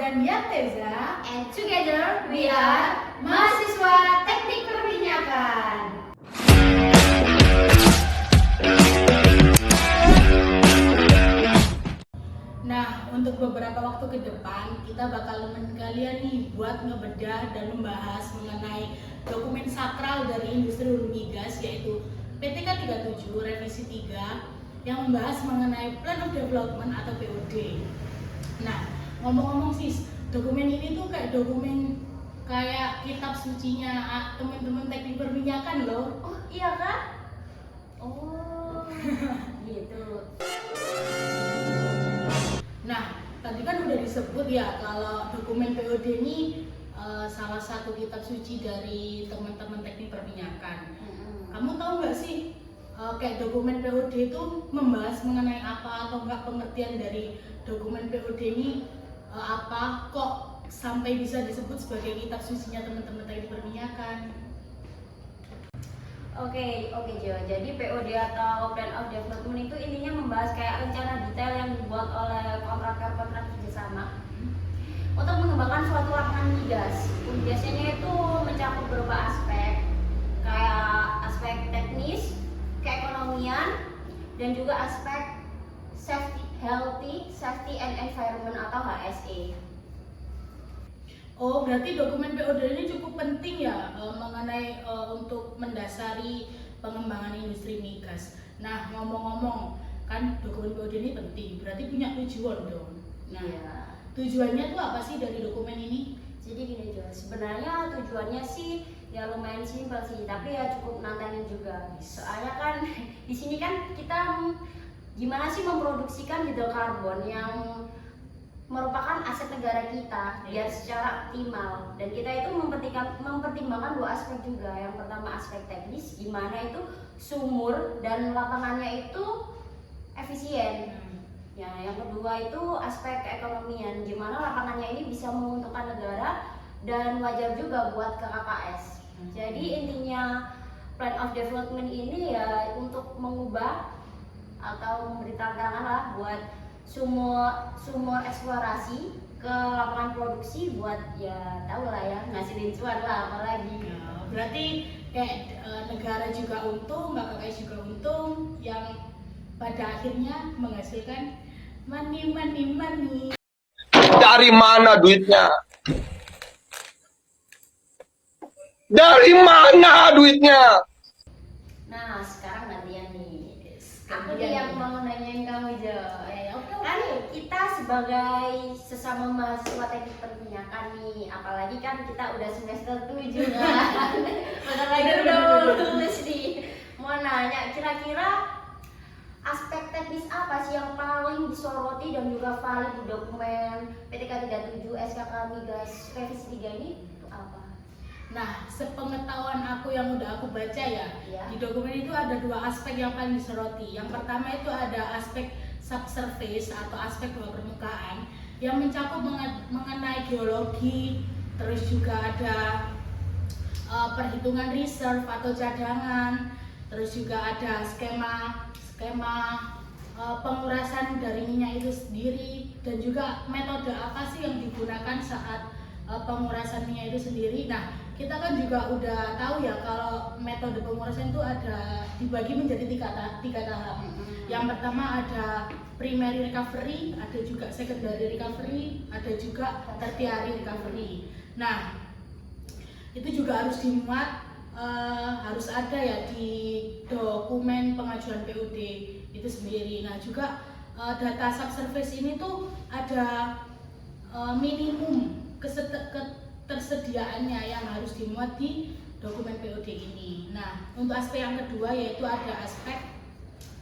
dan Yateza, And together we are mahasiswa teknik perminyakan. Nah, untuk beberapa waktu ke depan kita bakal nemenin kalian nih buat ngebedah dan membahas mengenai dokumen sakral dari industri hulu migas, yaitu PTK 37 revisi 3 yang membahas mengenai Plan of Development atau POD. Nah, ngomong-ngomong sis, dokumen ini tuh kayak dokumen kayak kitab sucinya teman-teman teknik perminyakan loh. Oh iya kan? Oh gitu. Nah, tadi kan udah disebut ya kalau dokumen POD ini salah satu kitab suci dari teman-teman teknik perminyakan. Kamu tahu nggak sih kayak dokumen POD itu membahas mengenai apa atau enggak, pengertian dari dokumen POD ini apa, kok sampai bisa disebut sebagai kitab sucinya teman-teman teknik perminyakan? Oke Jo. Jadi POD atau Plan of Development itu intinya membahas kayak rencana detail yang dibuat oleh kontraktor kerjasama untuk mengembangkan suatu lapangan migas. Biasanya itu mencakup beberapa aspek, kayak aspek teknis, keekonomian, dan juga aspek safety and environment atau HSE. Oh, berarti dokumen POD ini cukup penting ya mengenai untuk mendasari pengembangan industri migas. Nah, ngomong-ngomong, kan dokumen POD ini penting, berarti punya tujuan dong. Nah, tujuannya tuh apa sih dari dokumen ini? Jadi gini Jo, sebenarnya tujuannya sih ya lumayan simpel sih, tapi ya cukup nantangin juga. Soalnya kan di sini kan kita gimana sih memproduksikan hidrokarbon yang merupakan aset negara kita biar secara optimal, dan kita itu mempertimbangkan dua aspek juga. Yang pertama aspek teknis, gimana itu sumur dan lapangannya itu efisien. Ya, yang kedua itu aspek keekonomian, gimana lapangannya ini bisa menguntungkan negara dan wajar juga buat ke KKS. Jadi intinya Plan of Development ini ya untuk mengubah atau memberi tantangan lah buat sumur eksplorasi ke lapangan produksi buat ya tahu lah ya ngasilin cuan lah apalagi. Nah, berarti kayak negara juga untung, KKS juga untung, yang pada akhirnya menghasilkan money. Dari mana duitnya? Dari mana duitnya? Nah sekarang gantian nih, aku nih yang mau nanyain kamu Jo. Kan kita sebagai sesama mahasiswa teknik perminyakan nih, apalagi kan kita udah semester 7 kan. Bentar lagi udah lulus nih. Mau nanya, kira-kira aspek teknis apa sih yang paling disoroti dan juga valid di dokumen PTK 37 SKK Migas revisi 3 ini itu apa? Nah, sepengetahuan aku yang udah aku baca ya, di dokumen itu ada dua aspek yang paling disoroti. Yang pertama itu ada aspek subsurface atau aspek bawah permukaan yang mencakup mengenai geologi, terus juga ada perhitungan reserve atau cadangan, terus juga ada skema pengurasan dari minyak itu sendiri, dan juga metode apa sih yang digunakan saat pengurasan minyak itu sendiri. Nah, kita kan juga udah tahu ya kalau metode pengurasan itu ada dibagi menjadi tiga tahap. Yang pertama ada primary recovery, ada juga secondary recovery, ada juga tertiary recovery. Nah, itu juga harus dimuat, harus ada ya di dokumen pengajuan POD itu sendiri. Nah, juga data subsurface ini tuh ada minimum ketersediaannya yang harus dimuat di dokumen POD ini. Nah, untuk aspek yang kedua yaitu ada aspek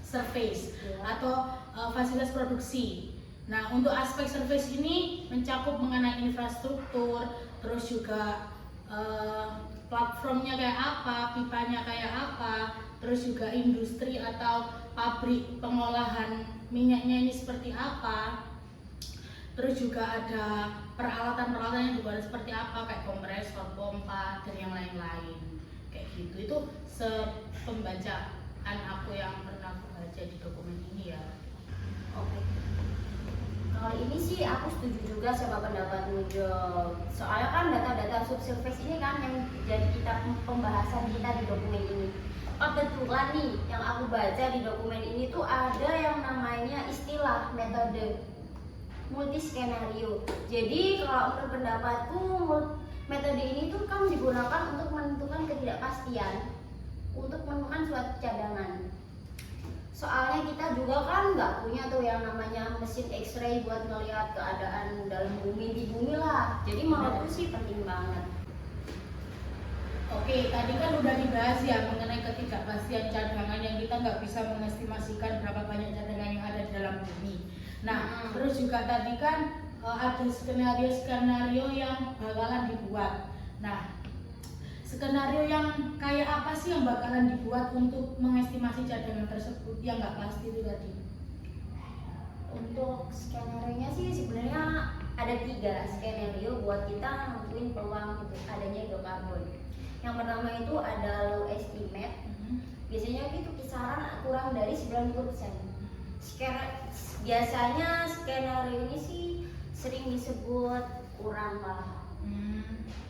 surface atau fasilitas produksi. Nah, untuk aspek surface ini mencakup mengenai infrastruktur, terus juga platformnya kayak apa, pipanya kayak apa, terus juga industri atau pabrik pengolahan minyaknya ini seperti apa. Terus juga ada peralatan-peralatan yang juga seperti apa, kayak kompresor, pompa, dan yang lain-lain. Kayak gitu. Itu sepembacaan aku yang pernah aku baca di dokumen ini ya. Oke. Kalau ini sih aku setuju juga sama pendapatmu Jo. Soalnya kan data-data subsurface ini kan yang jadi kita pembahasan kita di dokumen ini. Kebetulan nih yang aku baca di dokumen ini tuh ada yang namanya istilah metode multi skenario. Jadi kalau menurut pendapatku metode ini tuh kan digunakan untuk menentukan ketidakpastian, untuk menemukan suatu cadangan. Soalnya kita juga kan nggak punya tuh yang namanya mesin X-ray buat ngelihat keadaan dalam bumi di bumi lah. Jadi menurutku sih penting banget. Oke, tadi kan udah dibahas ya mengenai ketidakpastian cadangan yang kita nggak bisa mengestimasikan berapa banyak cadangan yang ada di dalam bumi. Nah, terus juga tadi kan ada skenario-skenario yang bakalan dibuat. Nah, skenario yang kayak apa sih yang bakalan dibuat untuk mengestimasi cadangan tersebut yang nggak pasti itu tadi? Untuk skenario-nya sih sebenarnya ada 3 skenario buat kita nentuin peluang gitu adanya hidrokarbon. Yang pertama itu ada low estimate. Biasanya itu kisaran kurang dari 90%. Biasanya skenario ini sih sering disebut kurang lah.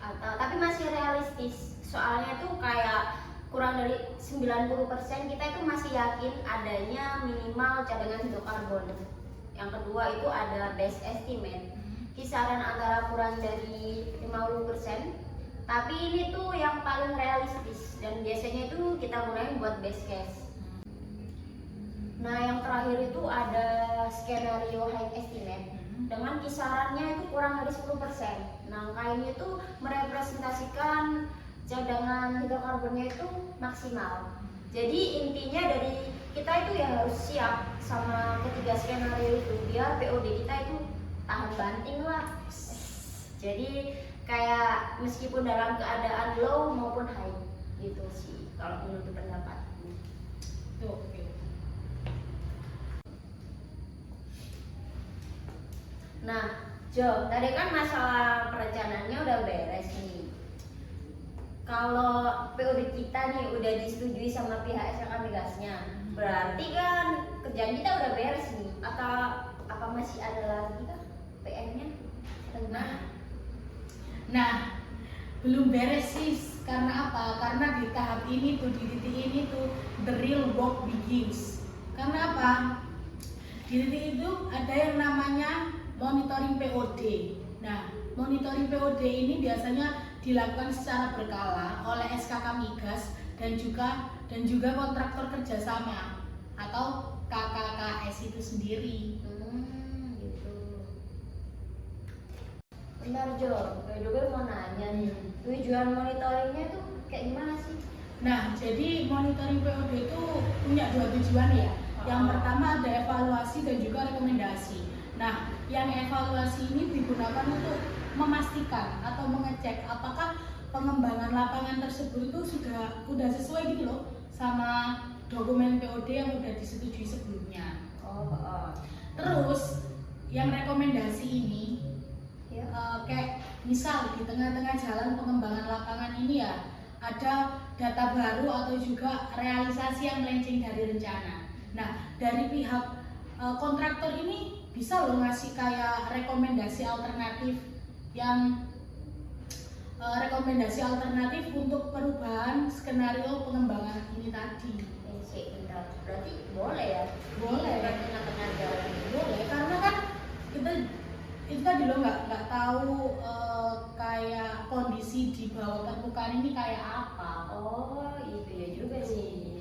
Atau tapi masih realistis. Soalnya tuh kayak kurang dari 90% kita itu masih yakin adanya minimal cadangan hidrokarbon. Yang kedua itu ada best estimate. Kisaran antara kurang dari 50%. Tapi ini tuh yang paling realistis dan biasanya itu kita gunain buat best case. Nah, yang terakhir itu ada skenario high estimate dengan kisarannya itu kurang dari 10%. Nah, angka ini tuh merepresentasikan cadangan hidrokarbonnya itu maksimal. Jadi intinya dari kita itu ya harus siap sama ketiga skenario itu biar POD kita itu tahan banting lah. Jadi kayak meskipun dalam keadaan low maupun high gitu sih kalau menurut pendapatku. Oke. Nah, Jo, tadi kan masalah perencanaannya udah beres nih. Kalau POD kita nih udah disetujui sama pihak SK Migasnya, berarti kan kerjaan kita udah beres nih. Atau apa masih ada lagi kah PR-nya? Nah, belum beres sih. Karena apa? Karena di tahap ini tuh, di titik ini tuh the real work begins. Karena apa? Di titik itu ada yang namanya monitoring POD. Nah, monitoring POD ini biasanya dilakukan secara berkala oleh SKK Migas dan juga kontraktor kerjasama atau KKKS itu sendiri. Gitu. Bentar Jo, juga mau nanya nih, tujuan monitoringnya tuh kayak gimana sih? Nah, jadi monitoring POD itu punya 2 tujuan ya. Yang pertama ada evaluasi dan juga rekomendasi. Nah, yang evaluasi ini digunakan untuk memastikan atau mengecek apakah pengembangan lapangan tersebut itu sudah sesuai gitu loh sama dokumen POD yang udah disetujui sebelumnya. Terus yang rekomendasi ini kayak misal di tengah-tengah jalan pengembangan lapangan ini ya ada data baru atau juga realisasi yang melenceng dari rencana. Nah, dari pihak kontraktor ini bisa loh ngasih kayak rekomendasi alternatif untuk perubahan skenario pengembangan ini tadi. Berarti boleh ya? Boleh. Tengah-tengah jalan. Boleh, karena kan kita dulu nggak tahu kayak kondisi di bawah permukaan ini kayak apa. Oh, itu ya juga sih.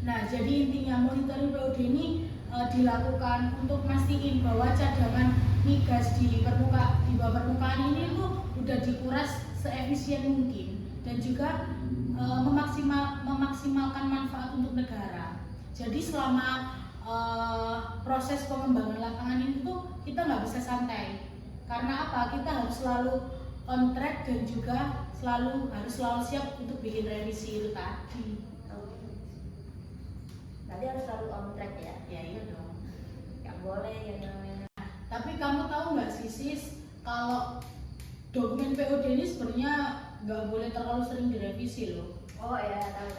Nah, jadi intinya monitoring POD ini dilakukan untuk mastiin bahwa cadangan migas di bawah permukaan ini tuh udah dikuras seefisien mungkin dan juga memaksimalkan manfaat untuk negara. Jadi selama proses pengembangan lapangan ini tuh kita nggak bisa santai. Karena apa? Kita harus selalu on track dan juga harus selalu siap untuk bikin revisi itu tadi. Berarti harus selalu on track ya? Ya iya dong. Nggak boleh ya namanya. Tapi kamu tahu nggak sih Sis, kalau dokumen POD ini sebenarnya nggak boleh terlalu sering direvisi loh. Oh ya, tahu.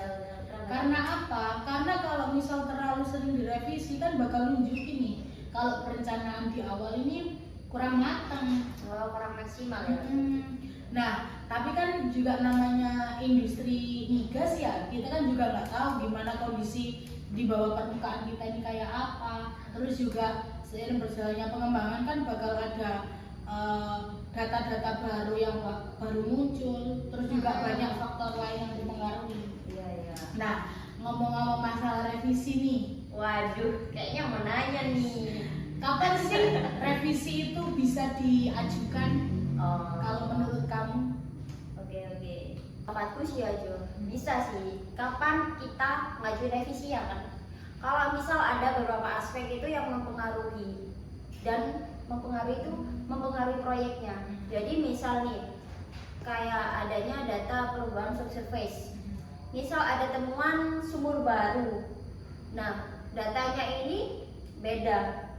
Karena apa? Karena kalau misal terlalu sering direvisi kan bakal nunjukin nih kalau perencanaan di awal ini kurang matang. Oh, kurang maksimal ya. Nah, tapi kan juga namanya industri migas ya, kita kan juga nggak tahu gimana kondisi di bawah permukaan kita ini kayak apa. Terus juga seiring berjalannya pengembangan kan bakal ada data-data baru yang baru muncul, terus juga banyak faktor lain yang mempengaruhi. Iya. Nah, ngomong-ngomong masalah revisi nih, Waduh, kayaknya mau nanya nih. kapan sih revisi itu bisa diajukan? Oh, Kalau menurut kamu? Oke. Pendapatku sih aja bisa sih. Kapan kita ngajuin revisi ya kan? Kalau misal ada beberapa aspek itu yang mempengaruhi dan mempengaruhi proyeknya. Jadi misal nih kayak adanya data perubahan subsurface. Misal ada temuan sumur baru. Nah, datanya ini beda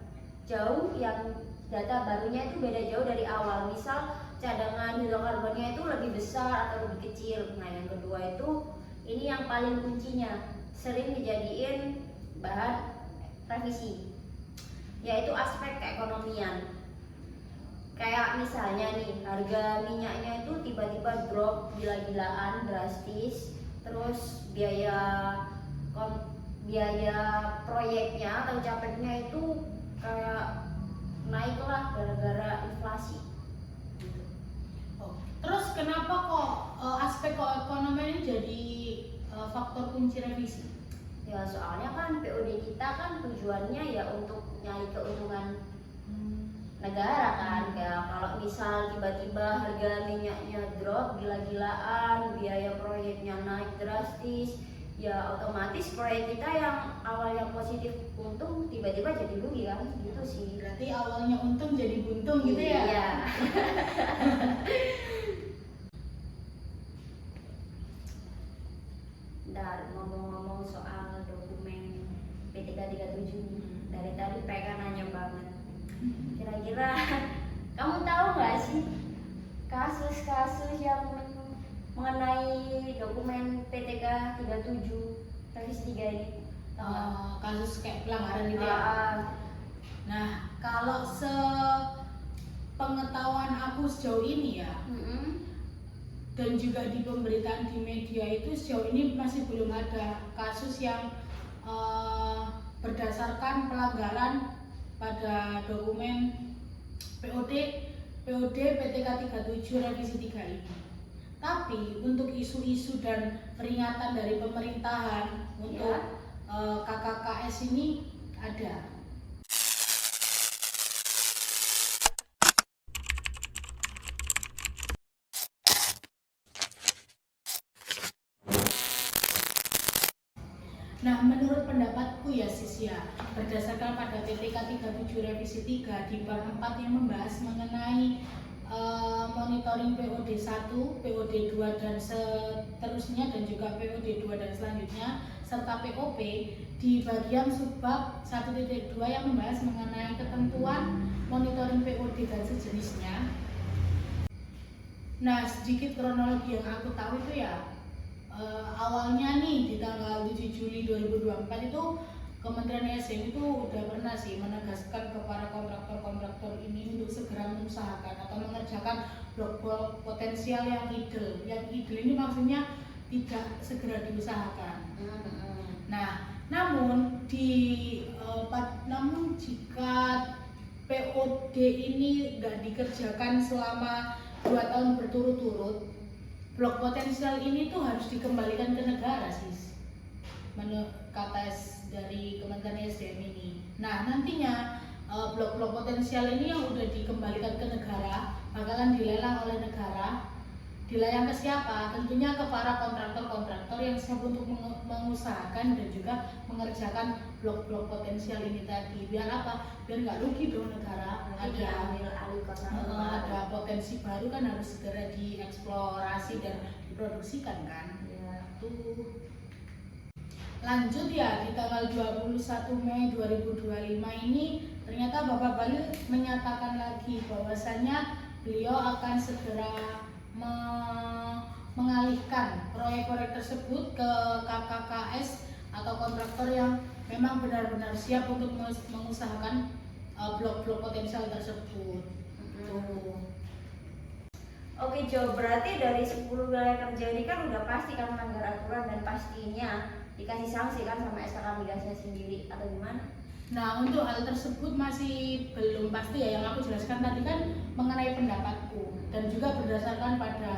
jauh, yang data barunya itu beda jauh dari awal. Misal cadangan hidrokarbonnya itu lebih besar atau lebih kecil. Nah, yang kedua itu ini yang paling kuncinya, sering dijadiin bahan revisi, yaitu aspek keekonomian. Kayak misalnya nih, harga minyaknya itu tiba-tiba drop gila-gilaan drastis, terus biaya proyeknya atau capeknya itu kayak naik lah gara-gara inflasi. Terus kenapa kok aspek keekonomian ini jadi faktor kunci revisi? Ya soalnya kan POD kita kan tujuannya ya untuk nyari keuntungan negara kan. Kayak kalau misal tiba-tiba harga minyaknya drop gila-gilaan, biaya proyeknya naik drastis, ya otomatis proyek kita yang awalnya positif untung tiba-tiba jadi rugi kan, gitu sih. Berarti awalnya untung jadi buntung gitu ya? Iya. Bentar, ngomong-ngomong soal dokumen P337 nih, dari tadi PK nanya banget. Kira-kira kamu tahu nggak sih kasus-kasus yang mengenai dokumen PTK 37 revisi 3 ini? Kasus kayak pelanggaran gitu ya? Nah, kalau sepengetahuan aku sejauh ini ya, dan juga di pemberitaan di media itu sejauh ini masih belum ada kasus yang berdasarkan pelanggaran pada dokumen POD PTK 37 revisi 3 ini. Tapi untuk isu-isu dan peringatan dari pemerintahan untuk KKKS ini ada. Nah, menurut pendapatku ya Sis ya, berdasarkan pada PTK 37 revisi 3 di bab 4 yang membahas mengenai monitoring POD 1, POD 2 dan seterusnya, dan juga POD 2 dan selanjutnya, serta POP di bagian subbab 1.2 yang membahas mengenai ketentuan monitoring POD dan sejenisnya. Nah, sedikit kronologi yang aku tahu itu ya, awalnya nih di tanggal 7 Juli 2024 itu Kementerian ESDM itu udah pernah sih menegaskan kepada kontraktor-kontraktor ini untuk segera mengusahakan atau mengerjakan blok-blok potensial yang idle. Yang idle ini maksudnya tidak segera diusahakan. Nah, namun jika POD ini nggak dikerjakan selama 2 tahun berturut-turut, blok potensial ini tuh harus dikembalikan ke negara sis, menurut kata dari Kementerian SDM ini. Nah, nantinya blok-blok potensial ini yang udah dikembalikan ke negara bakalan dilelang oleh negara. Dilayang ke siapa? Tentunya ke para kontraktor-kontraktor yang siap untuk mengusahakan dan juga mengerjakan blok-blok potensial ini tadi. Biar apa? Biar nggak rugi dong negara. Ada potensi baru kan harus segera dieksplorasi dan diproduksikan kan. Ya. Tuh. Lanjut ya, di tanggal 21 Mei 2025 ini ternyata Bapak Bahlil menyatakan lagi bahwasannya beliau akan segera mengalihkan proyek-proyek tersebut ke KKKS atau kontraktor yang memang benar-benar siap untuk mengusahakan blok-blok potensial tersebut. Tuh. Oke Jo, berarti dari 10 wilayah kerja ini kan udah pasti kan melanggar aturan dan pastinya dikasih sanksi kan sama SKK Migasnya sendiri atau gimana? Nah, untuk hal tersebut masih belum pasti ya. Yang aku jelaskan tadi kan mengenai pendapatku dan juga berdasarkan pada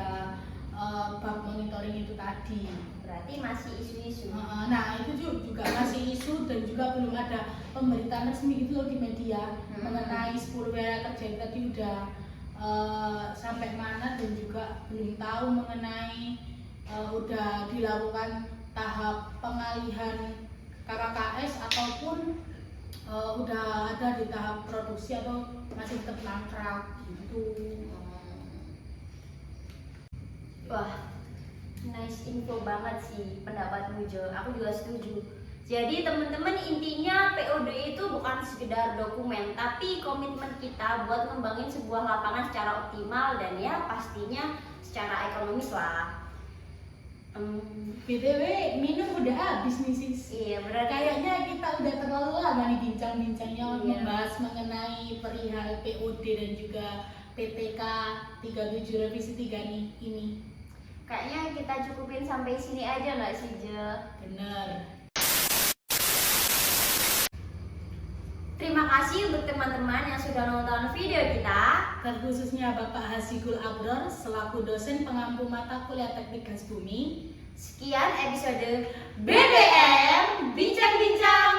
bab monitoring itu tadi. Berarti masih isu-isu. Nah, itu juga masih isu dan juga belum ada pemberitaan resmi gitu loh di media mengenai 10 wilayah kerja itu tadi udah sampai mana, dan juga belum tahu mengenai udah dilakukan tahap pengalihan KKKS ataupun udah ada di tahap produksi atau masih tetap mangkrak gitu. Wah, nice info banget sih pendapatmu Jo. Aku juga setuju. Jadi teman-teman, intinya POD itu bukan sekedar dokumen, tapi komitmen kita buat ngembangin sebuah lapangan secara optimal dan ya pastinya secara ekonomis lah. BTW minum udah habis nih sis. Iya, berarti Kayaknya kita udah terlalu lama nih bincang-bincangnya Iya. membahas mengenai perihal POD dan juga PTK 37 revisi 3 ini. kayaknya kita cukupin sampai sini aja nggak sih Jo? Bener. Terima kasih untuk teman-teman yang sudah nonton video kita. Terkhususnya Bapak Hasikul Abror selaku dosen pengampu mata kuliah Teknik Gas Bumi. Sekian episode BBM Bincang-Bincang